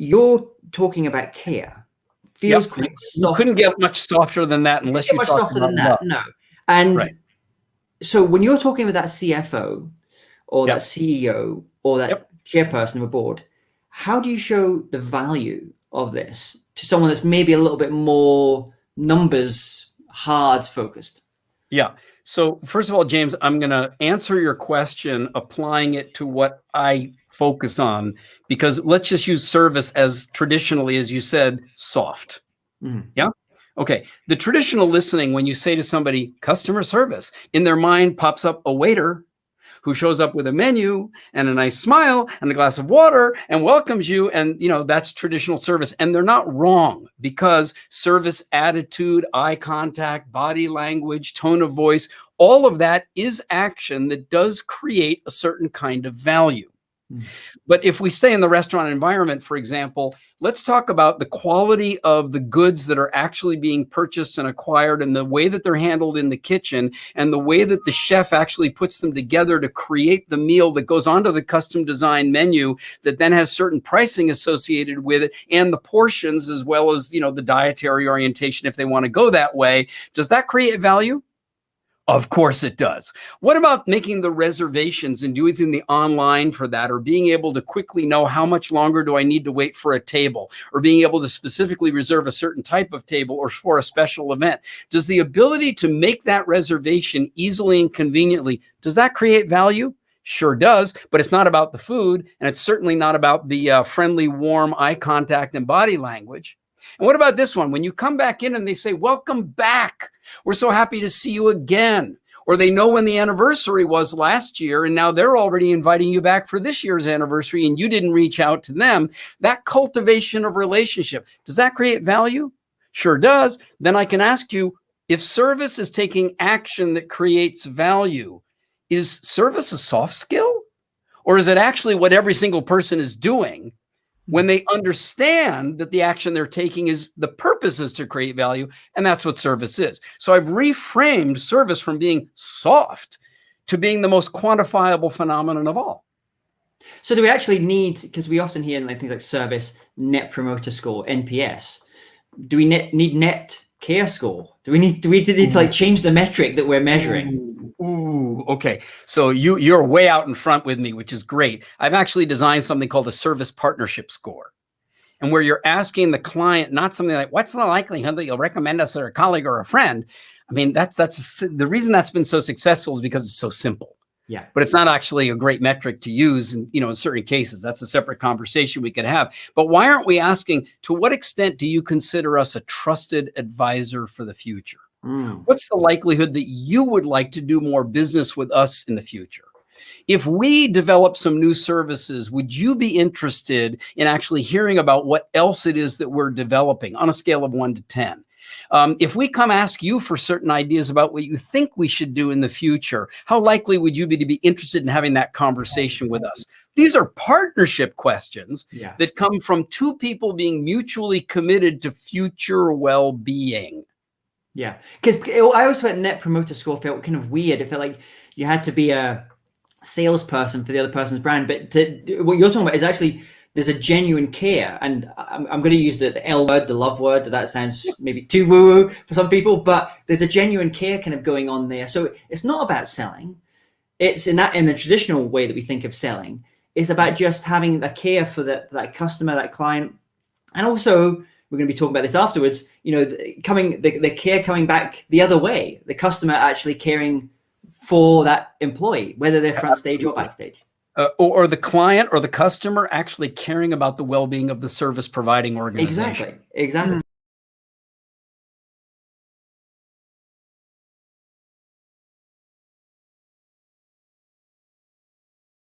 you're talking about care. Feels quite soft. You couldn't get much softer than that unless you much talked softer about than that. love. No. And Right. so when you're talking with that CFO or that CEO or that chairperson of a board, how do you show the value of this to someone that's maybe a little bit more numbers hard focused? Yeah. So first of all, James, I'm going to answer your question applying it to what I focus on, because let's just use service as traditionally, as you said, soft. Mm-hmm. Yeah. Okay. The traditional listening, when you say to somebody customer service, in their mind pops up a waiter who shows up with a menu and a nice smile and a glass of water and welcomes you. And, you know, that's traditional service. And they're not wrong, because service attitude, eye contact, body language, tone of voice, all of that is action that does create a certain kind of value. But if we stay in the restaurant environment, for example, let's talk about the quality of the goods that are actually being purchased and acquired, and the way that they're handled in the kitchen, and the way that the chef actually puts them together to create the meal that goes onto the custom design menu that then has certain pricing associated with it, and the portions, as well as, you know, the dietary orientation if they want to go that way. Does that create value? Of course it does. What about making the reservations and using the online for that, or being able to quickly know how much longer do I need to wait for a table, or being able to specifically reserve a certain type of table or for a special event? Does the ability to make that reservation easily and conveniently, does that create value? Sure does, but it's not about the food, and it's certainly not about the friendly, warm eye contact and body language. And what about this one? When you come back in and they say, welcome back, we're so happy to see you again. Or they know when the anniversary was last year, and now they're already inviting you back for this year's anniversary, and you didn't reach out to them. That cultivation of relationship, does that create value? Sure does. Then I can ask you, if service is taking action that creates value, is service a soft skill? Or is it actually what every single person is doing when they understand that the action they're taking is the purpose is to create value? And that's what service is. So I've reframed service from being soft to being the most quantifiable phenomenon of all. So do we actually need, because we often hear like things like service, net promoter score, NPS, do we need net care score? Do we need to like change the metric that we're measuring? Ooh, okay. So you're way out in front with me, which is great. I've actually designed something called a service partnership score, and where you're asking the client not something like, what's the likelihood that you'll recommend us to a colleague or a friend? I mean, that's the reason that's been so successful is because it's so simple. Yeah. But it's not actually a great metric to use. And, you know, in certain cases, that's a separate conversation we could have. But why aren't we asking, to what extent do you consider us a trusted advisor for the future? What's the likelihood that you would like to do more business with us in the future? If we develop some new services, would you be interested in actually hearing about what else it is that we're developing on a scale of 1 to 10? If we come ask you for certain ideas about what you think we should do in the future, how likely would you be to be interested in having that conversation with us? These are partnership questions that come from two people being mutually committed to future well-being. Yeah, because I always felt net promoter score felt kind of weird. It felt like you had to be a salesperson for the other person's brand. But what you're talking about is actually there's a genuine care. And I'm going to use the L word, the love word. That sounds maybe too woo-woo for some people, but there's a genuine care kind of going on there. So it's not about selling. It's in the traditional way that we think of selling. It's about just having a care for that customer, that client, and also, we're going to be talking about this afterwards, you know, the care coming back the other way, the customer actually caring for that employee, whether they're front stage or backstage. Or the client or the customer actually caring about the well-being of the service providing organization. Exactly.